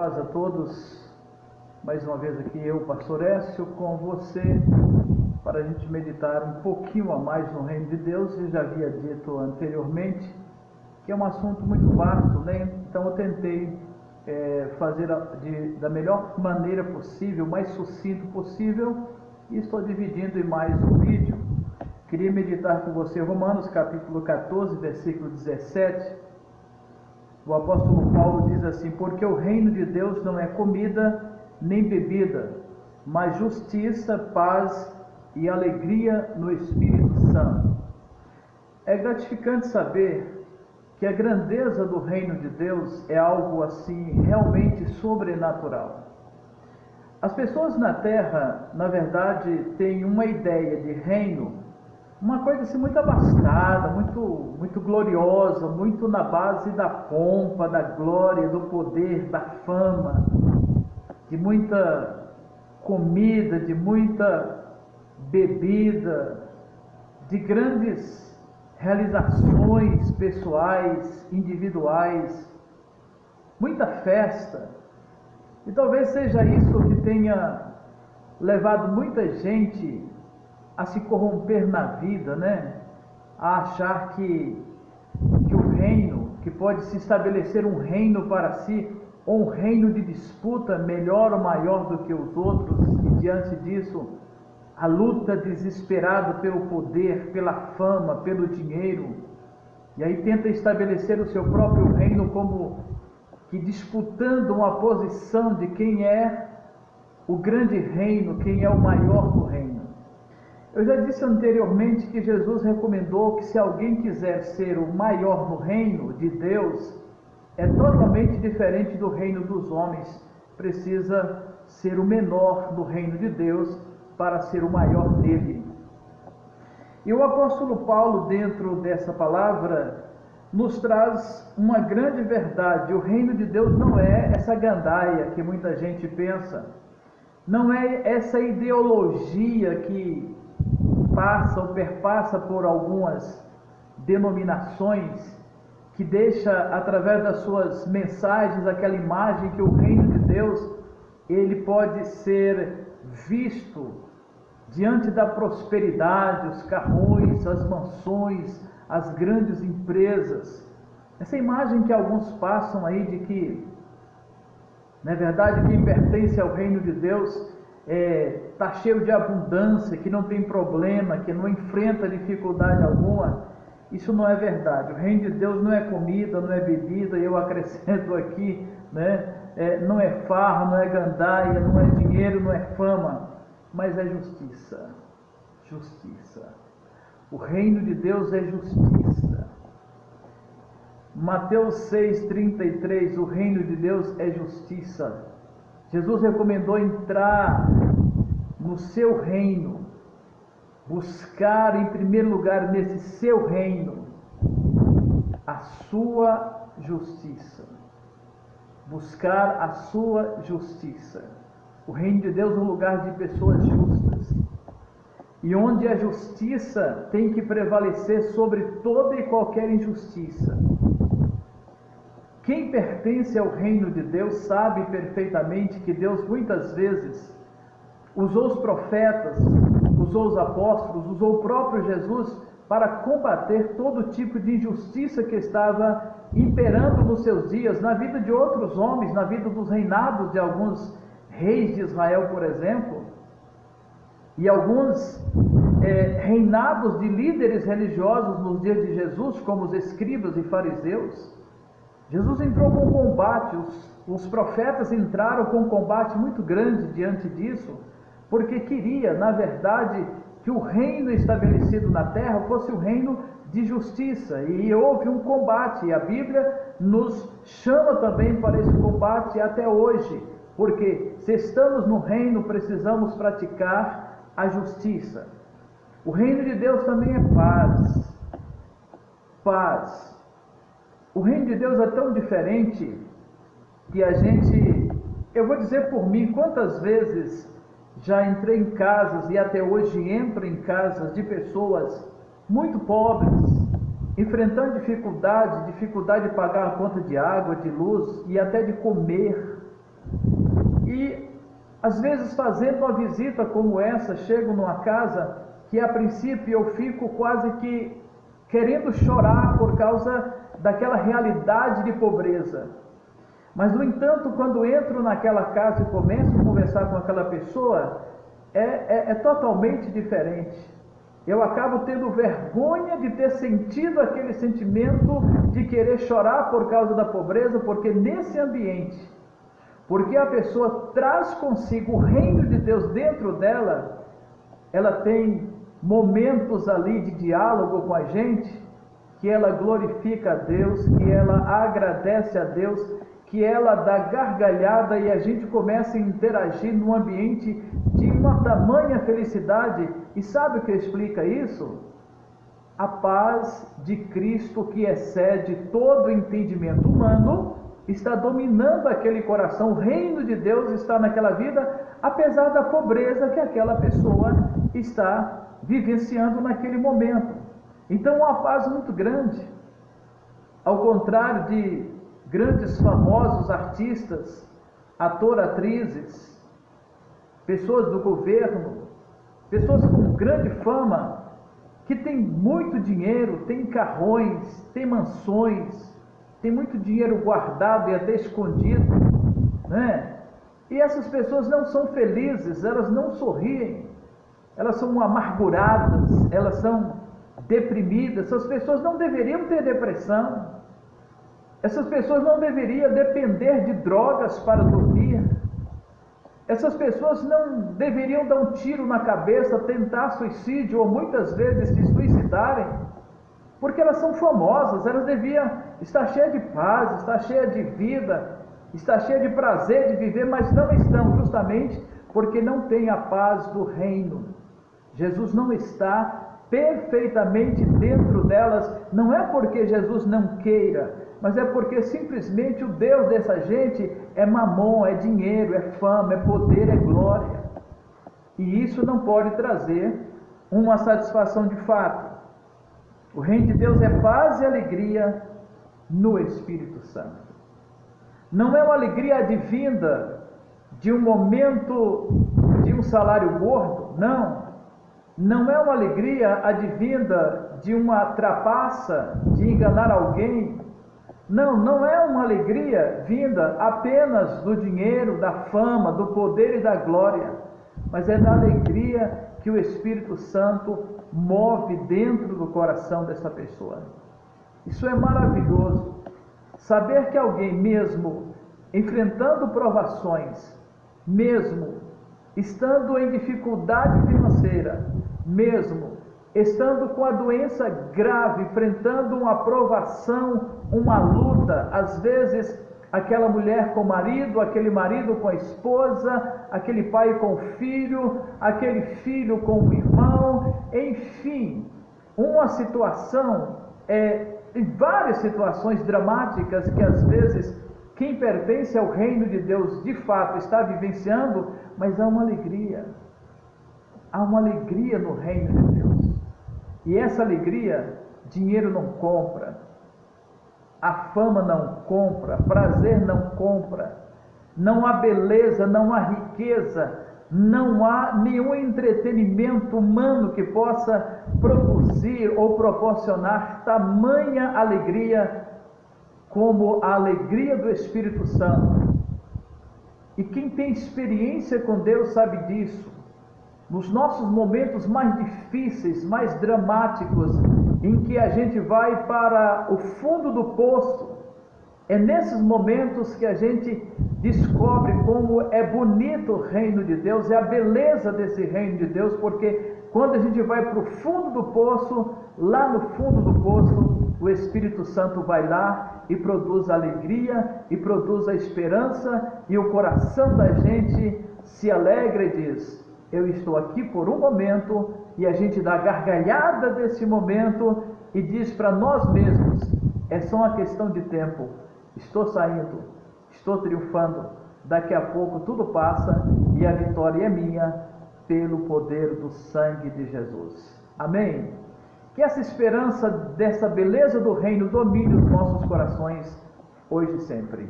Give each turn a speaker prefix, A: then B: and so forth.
A: paz a todos. Mais uma vez aqui eu, Pastor Écio, com você, para a gente meditar um pouquinho a mais no Reino de Deus. Eu já havia dito anteriormente que é um assunto muito vasto, né? Então eu tentei fazer da melhor maneira possível, mais sucinto possível, e estou dividindo em mais um vídeo. Queria meditar com você Romanos capítulo 14, versículo 17. O apóstolo Paulo diz assim: porque o reino de Deus não é comida nem bebida, mas justiça, paz e alegria no Espírito Santo. É gratificante saber que a grandeza do reino de Deus é algo assim realmente sobrenatural. As pessoas na terra, na verdade, têm uma ideia de reino, uma coisa assim muito abastada, muito gloriosa, muito na base da pompa, da glória, do poder, da fama, de muita comida, de muita bebida, de grandes realizações pessoais, individuais, muita festa. E talvez seja isso que tenha levado muita gente a se corromper na vida, né? A achar que o reino, que pode se estabelecer um reino para si, ou um reino de disputa melhor ou maior do que os outros, e diante disso, a luta desesperada pelo poder, pela fama, pelo dinheiro, e aí tenta estabelecer o seu próprio reino como que disputando uma posição de quem é o grande reino, quem é o maior do reino. Eu já disse anteriormente que Jesus recomendou que se alguém quiser ser o maior no reino de Deus, é totalmente diferente do reino dos homens. Precisa ser o menor no reino de Deus para ser o maior nele. E o apóstolo Paulo, dentro dessa palavra, nos traz uma grande verdade. O reino de Deus não é essa gandaia que muita gente pensa, não é essa ideologia que passa ou perpassa por algumas denominações, que deixa através das suas mensagens aquela imagem que o reino de Deus ele pode ser visto diante da prosperidade, os carrões, as mansões, as grandes empresas. Essa imagem que alguns passam aí de que, na verdade, quem pertence ao reino de Deus está cheio de abundância, que não tem problema, que não enfrenta dificuldade alguma. Isso não é verdade. O reino de Deus não é comida, não é bebida, eu acrescento aqui, né? Não é farra, não é gandaia, não é dinheiro, não é fama, mas é justiça. Justiça. O reino de Deus é justiça. Mateus 6,33, o reino de Deus é justiça. Jesus recomendou entrar no seu reino, buscar em primeiro lugar nesse seu reino a sua justiça. Buscar a sua justiça. O reino de Deus é um lugar de pessoas justas. E onde a justiça tem que prevalecer sobre toda e qualquer injustiça. Quem pertence ao reino de Deus sabe perfeitamente que Deus muitas vezes usou os profetas, usou os apóstolos, usou o próprio Jesus para combater todo tipo de injustiça que estava imperando nos seus dias, na vida de outros homens, na vida dos reinados de alguns reis de Israel, por exemplo, e alguns reinados de líderes religiosos nos dias de Jesus, como os escribas e fariseus. Jesus entrou com combate, os profetas entraram com um combate muito grande diante disso, porque queria, na verdade, que o reino estabelecido na terra fosse o reino de justiça, e houve um combate, e a Bíblia nos chama também para esse combate até hoje, porque se estamos no reino, precisamos praticar a justiça. O reino de Deus também é paz. Paz. O reino de Deus é tão diferente que a gente, eu vou dizer por mim, quantas vezes já entrei em casas e até hoje entro em casas de pessoas muito pobres, enfrentando dificuldade de pagar a conta de água, de luz e até de comer. E às vezes fazendo uma visita como essa, chego numa casa que a princípio eu fico quase que querendo chorar por causa daquela realidade de pobreza. Mas, no entanto, quando entro naquela casa e começo a conversar com aquela pessoa, é totalmente diferente. Eu acabo tendo vergonha de ter sentido aquele sentimento de querer chorar por causa da pobreza, porque nesse ambiente, porque a pessoa traz consigo o reino de Deus dentro dela, ela tem momentos ali de diálogo com a gente, que ela glorifica a Deus, que ela agradece a Deus, que ela dá gargalhada e a gente começa a interagir num ambiente de uma tamanha felicidade. E sabe o que explica isso? A paz de Cristo, que excede todo o entendimento humano, está dominando aquele coração. O reino de Deus está naquela vida, apesar da pobreza que aquela pessoa está vivenciando naquele momento. Então, uma paz muito grande. Ao contrário de grandes famosos artistas, atrizes, pessoas do governo, pessoas com grande fama, que têm muito dinheiro, têm carrões, têm mansões, têm muito dinheiro guardado e até escondido, né? E essas pessoas não são felizes, elas não sorriem, elas são amarguradas, elas são deprimidas. Essas pessoas não deveriam ter depressão, essas pessoas não deveriam depender de drogas para dormir, essas pessoas não deveriam dar um tiro na cabeça, tentar suicídio ou muitas vezes se suicidarem, porque elas são famosas. Elas deviam estar cheias de paz, estar cheias de vida, estar cheias de prazer de viver, mas não estão, justamente porque não têm a paz do reino. Jesus não está perfeitamente dentro delas, não é porque Jesus não queira, mas é porque simplesmente o Deus dessa gente é mamon, é dinheiro, é fama, é poder, é glória. E isso não pode trazer uma satisfação de fato. O reino de Deus é paz e alegria no Espírito Santo. Não é uma alegria advinda de um momento de um salário gordo, não. Não é uma alegria advinda de uma trapaça, de enganar alguém. Não, não é uma alegria vinda apenas do dinheiro, da fama, do poder e da glória, mas é da alegria que o Espírito Santo move dentro do coração dessa pessoa. Isso é maravilhoso. Saber que alguém, mesmo enfrentando provações, mesmo estando em dificuldade financeira, mesmo estando com a doença grave, enfrentando uma provação, uma luta, às vezes aquela mulher com o marido, aquele marido com a esposa, aquele pai com o filho, aquele filho com o irmão, enfim, uma situação, e várias situações dramáticas que às vezes quem pertence ao reino de Deus de fato está vivenciando, mas há uma alegria no reino de Deus. E essa alegria, dinheiro não compra, a fama não compra, prazer não compra, não há beleza, não há riqueza, não há nenhum entretenimento humano que possa produzir ou proporcionar tamanha alegria como a alegria do Espírito Santo. E quem tem experiência com Deus sabe disso. Nos nossos momentos mais difíceis, mais dramáticos, em que a gente vai para o fundo do poço, é nesses momentos que a gente descobre como é bonito o reino de Deus, é a beleza desse reino de Deus, porque quando a gente vai para o fundo do poço, lá no fundo do poço, o Espírito Santo vai lá e produz alegria, e produz a esperança, e o coração da gente se alegra e diz: eu estou aqui por um momento, e a gente dá gargalhada desse momento e diz para nós mesmos: é só uma questão de tempo, estou saindo, estou triunfando, daqui a pouco tudo passa e a vitória é minha pelo poder do sangue de Jesus. Amém? Que essa esperança dessa beleza do reino domine os nossos corações hoje e sempre.